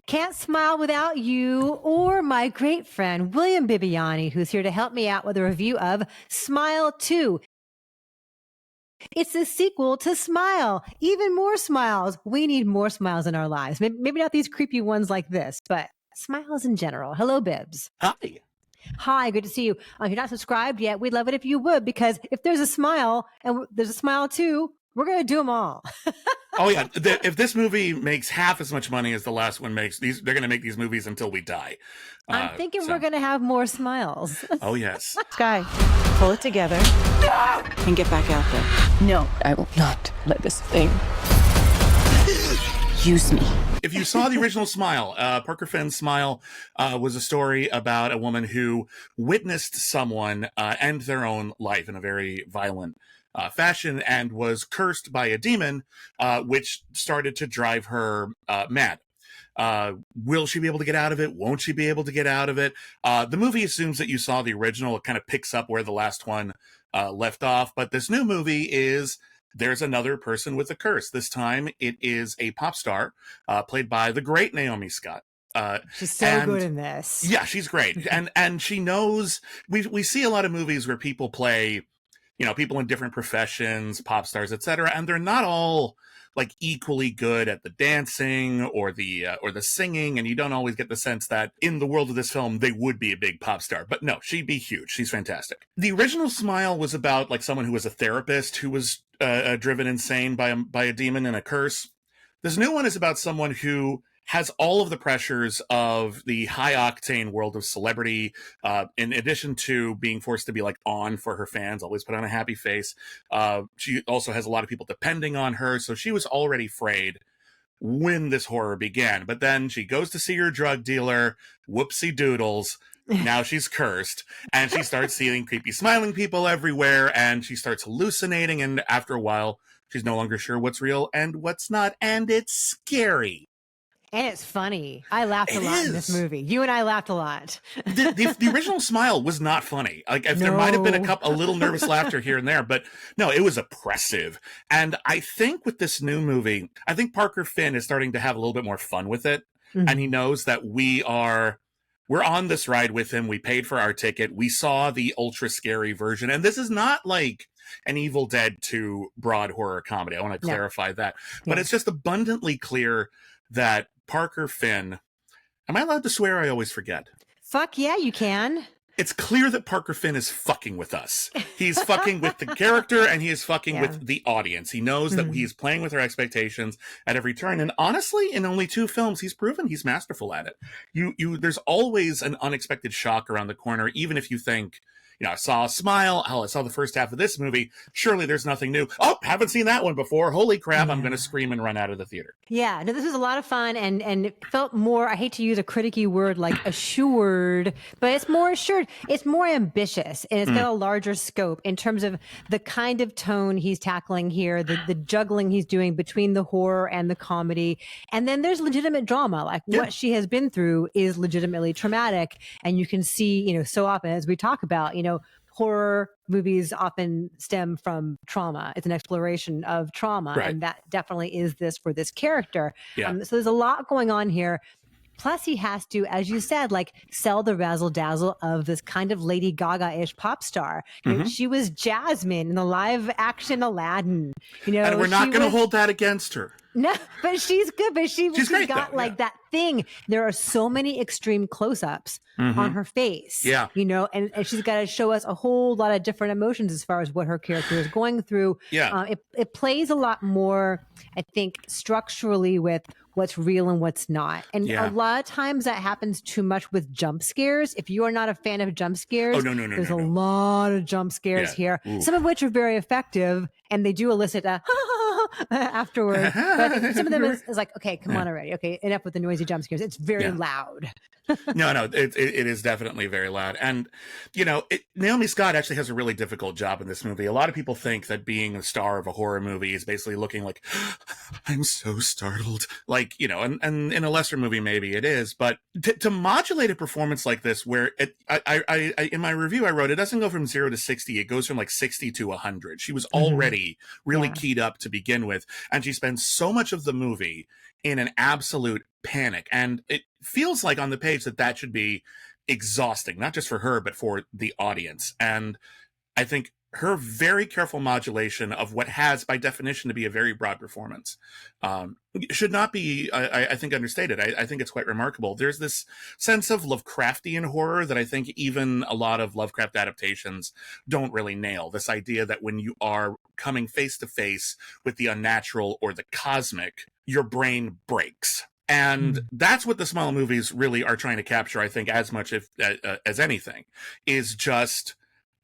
Can't smile without you or my great friend, William Bibbiani, who's here to help me out with a review of Smile 2. It's the sequel to Smile. Even more smiles. We need more smiles in our lives. Maybe not these creepy ones like this, but smiles in general. Hello, Bibbs. Hi. Hi, good to see you. If you're not subscribed yet, we'd love it if you would, because if there's a smile and there's a smile too, we're going to do them all. Oh, yeah. If this movie makes half as much money as the last one makes, they're going to make these movies until we die. I'm thinking we're going to have more smiles. Oh, yes. Sky, pull it together and get back out there. No, I will not let this thing use me. If you saw the original Smile, Parker Finn's Smile was a story about a woman who witnessed someone end their own life in a very violent fashion and was cursed by a demon, which started to drive her mad. Will she be able to get out of it? Won't she be able to get out of it? The movie assumes that you saw the original. It kind of picks up where the last one left off. But this new movie there's another person with a curse. This time it is a pop star played by the great Naomi Scott. She's so good in this. Yeah, she's great. And she knows, we see a lot of movies where people play, people in different professions, pop stars, etc. And they're not all like equally good at the dancing or the singing, and you don't always get the sense that in the world of this film they would be a big pop star. But no, she'd be huge. She's fantastic. The original Smile was about like someone who was a therapist who was driven insane by a demon and a curse. This new one is about someone who has all of the pressures of the high octane world of celebrity, in addition to being forced to be like on for her fans, always put on a happy face. She also has a lot of people depending on her. So she was already frayed when this horror began. But then she goes to see her drug dealer, whoopsie doodles. Now she's cursed, and she starts seeing creepy smiling people everywhere, and she starts hallucinating. And after a while, she's no longer sure what's real and what's not. And it's scary. And it's funny. I laughed a lot in this movie. You and I laughed a lot. The original Smile was not funny. Like there might have been a little nervous laughter here and there, but no, it was oppressive. And I think with this new movie, I think Parker Finn is starting to have a little bit more fun with it. Mm-hmm. And he knows that we're on this ride with him. We paid for our ticket. We saw the ultra scary version. And this is not like an Evil Dead 2 broad horror comedy. I want to clarify that. But it's just abundantly clear that Parker Finn, am I allowed to swear? I always forget. Fuck yeah, you can. It's clear that Parker Finn is fucking with us. He's fucking with the character, and he is fucking with the audience. He knows that he's playing with our expectations at every turn. And honestly, in only 2 films, he's proven he's masterful at it. There's always an unexpected shock around the corner, even if you think, I saw a Smile. I saw the first half of this movie. Surely there's nothing new. Oh, haven't seen that one before. Holy crap, I'm going to scream and run out of the theater. Yeah, no, this was a lot of fun, and it felt more, I hate to use a criticky word like assured, but it's more assured. It's more ambitious, and it's got a larger scope in terms of the kind of tone he's tackling here, the juggling he's doing between the horror and the comedy. And then there's legitimate drama, like what she has been through is legitimately traumatic. And you can see, so often as we talk about, horror movies often stem from trauma. It's an exploration of trauma. Right. And that definitely is this for this character. Yeah. So there's a lot going on here. Plus, he has to, as you said, like sell the razzle dazzle of this kind of Lady Gaga-ish pop star. She was Jasmine in the live action Aladdin. And we're not going to hold that against her. No, but she's good. But she's great, got though, like that thing. There are so many extreme close-ups on her face. Yeah. And she's got to show us a whole lot of different emotions as far as what her character is going through. Yeah. It plays a lot more, I think, structurally with what's real and what's not. And a lot of times that happens too much with jump scares. If you are not a fan of jump scares, there's a lot of jump scares here, some of which are very effective, and they do elicit a afterward. But some of them is like, okay, come on already. Okay, enough with the noisy jump scares. It's very loud. No, it is definitely very loud. And, Naomi Scott actually has a really difficult job in this movie. A lot of people think that being a star of a horror movie is basically looking like, I'm so startled. Like, and in a lesser movie, maybe it is. But to modulate a performance like this, where I in my review, I wrote, it doesn't go from 0 to 60. It goes from like 60 to 100. She was already really keyed up to begin begin with, and she spends so much of the movie in an absolute panic. And it feels like on the page that should be exhausting, not just for her, but for the audience. And I think her very careful modulation of what has, by definition, to be a very broad performance should not be, I think, understated. I think it's quite remarkable. There's this sense of Lovecraftian horror that I think even a lot of Lovecraft adaptations don't really nail. This idea that when you are coming face to face with the unnatural or the cosmic, your brain breaks. And that's what the Smile movies really are trying to capture, I think, as much as anything, is just,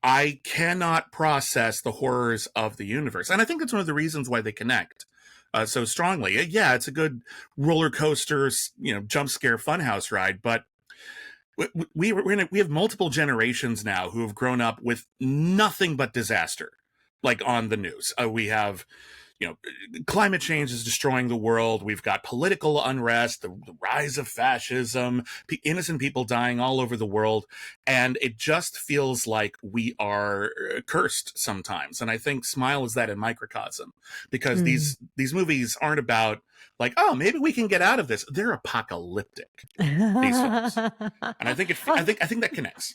I cannot process the horrors of the universe. And I think that's one of the reasons why they connect so strongly. Yeah, it's a good roller coaster, jump scare funhouse ride, but we have multiple generations now who have grown up with nothing but disaster, like on the news. We have, climate change is destroying the world. We've got political unrest, the rise of fascism, innocent people dying all over the world. And it just feels like we are cursed sometimes. And I think Smile is that in microcosm, because these movies aren't about like, oh, maybe we can get out of this. They're apocalyptic, these films. And I think I think that connects.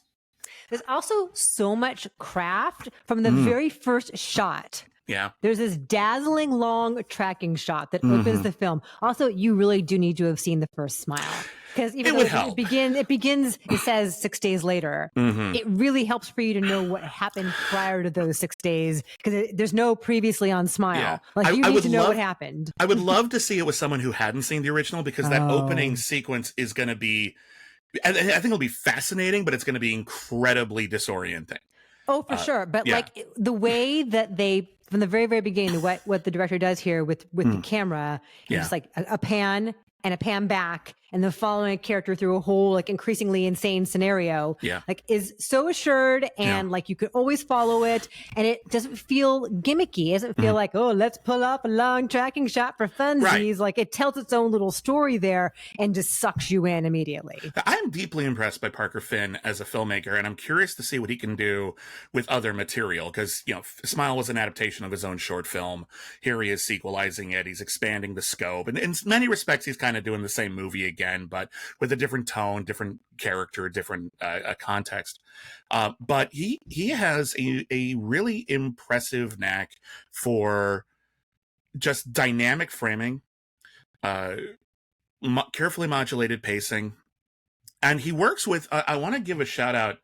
There's also so much craft from the very first shot. Yeah. There's this dazzling long tracking shot that opens the film. Also, you really do need to have seen the first Smile. Because even though it begins, it says 6 days later. It really helps for you to know what happened prior to those 6 days, because there's no previously on Smile. Yeah. Like, you need to know what happened. I would love to see it with someone who hadn't seen the original, because that opening sequence is going to be, I think it'll be fascinating, but it's going to be incredibly disorienting. Oh, for sure. But like the way that they, from the very, very beginning, what the director does here with the camera, it's like a pan and a pan back, and then following a character through a whole like increasingly insane scenario, like is so assured, and like you could always follow it, and it doesn't feel gimmicky. It doesn't feel like, oh, let's pull up a long tracking shot for funsies. Right. Like, it tells its own little story there and just sucks you in immediately. I'm deeply impressed by Parker Finn as a filmmaker, and I'm curious to see what he can do with other material, because, Smile was an adaptation of his own short film. Here he is sequelizing it. He's expanding the scope, and in many respects, he's kind of doing the same movie again, but with a different tone, different character, different context. But he has a really impressive knack for just dynamic framing, carefully modulated pacing, and he works with. I want to give a shout out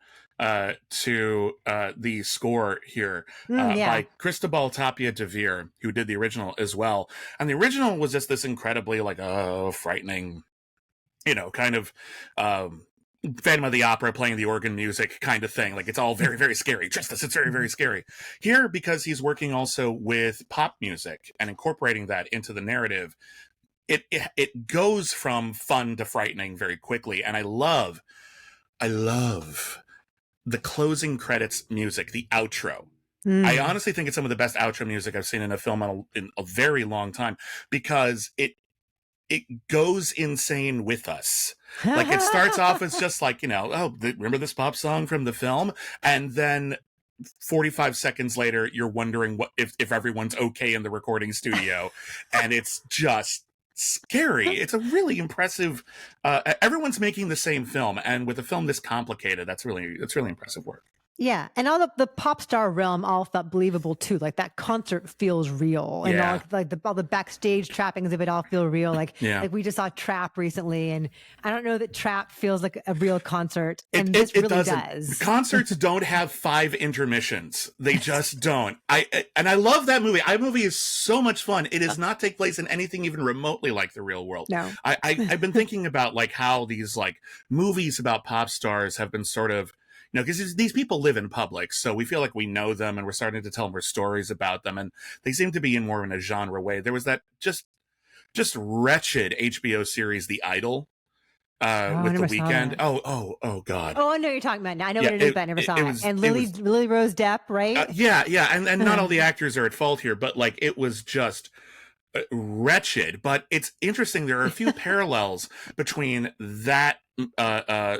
to the score here by Cristobal Tapia de Veer, who did the original as well. And the original was just this incredibly frightening, kind of Phantom of the Opera playing the organ music kind of thing. Like, it's all very, very scary. Trust us, it's very, very scary. Here, because he's working also with pop music and incorporating that into the narrative, it goes from fun to frightening very quickly. And I love the closing credits music, the outro. I honestly think it's some of the best outro music I've seen in a film in a very long time, because it goes insane with us. Like, it starts off as just like, remember this pop song from the film? And then 45 seconds later, you're wondering if everyone's okay in the recording studio. And it's just scary. It's a really impressive, everyone's making the same film, and with a film this complicated, that's really impressive work. Yeah, and all the pop star realm all felt believable too. Like, that concert feels real, and all the backstage trappings of it all feel real. Like we just saw Trap recently, and I don't know that Trap feels like a real concert, and this really does. Concerts don't have 5 intermissions; they just don't. I love that movie. iMovie is so much fun. It does not take place in anything even remotely like the real world. No, I've been thinking about like how these like movies about pop stars have been sort of, because these people live in public, so we feel like we know them, and we're starting to tell more stories about them, and they seem to be in more of a genre way. There was that just wretched HBO series, The Idol, with The Weeknd. Oh God. Oh, I know what you're talking about now. I know what it is, but I never saw it. And Lily Rose Depp, right? And not all the actors are at fault here, but like, it was just wretched. But it's interesting. There are a few parallels between that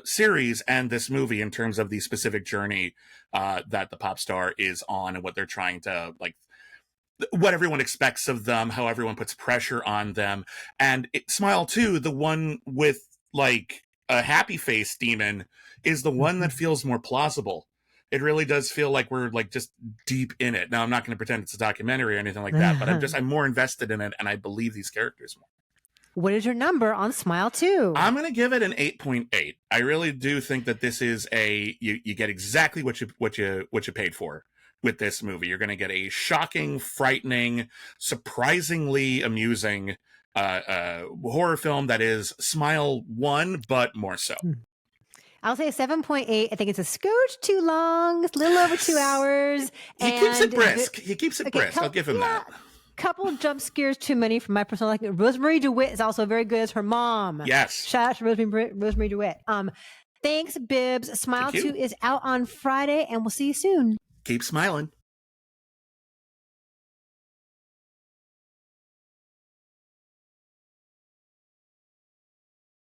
series and this movie in terms of the specific journey that the pop star is on, and what they're trying to like what everyone expects of them, how everyone puts pressure on them. And Smile 2, the one with like a happy face demon, is the one that feels more plausible. It really does feel like we're like just deep in it. Now, I'm not going to pretend it's a documentary or anything like that, but I'm more invested in it, and I believe these characters more. What is your number on Smile 2? I'm going to give it an 8.8. I really do think that this is you get exactly what you paid for with this movie. You're going to get a shocking, frightening, surprisingly amusing horror film that is Smile 1, but more so. I'll say 7.8. I think it's a scooch too long. It's a little over 2 hours. He keeps it brisk. I'll give him that. Couple jump scares too many from my personal liking. Rosemarie DeWitt is also very good as her mom. Yes. Shout out to Rosemarie DeWitt. Thanks, Bibbs. Smile 2 is out on Friday, and we'll see you soon. Keep smiling.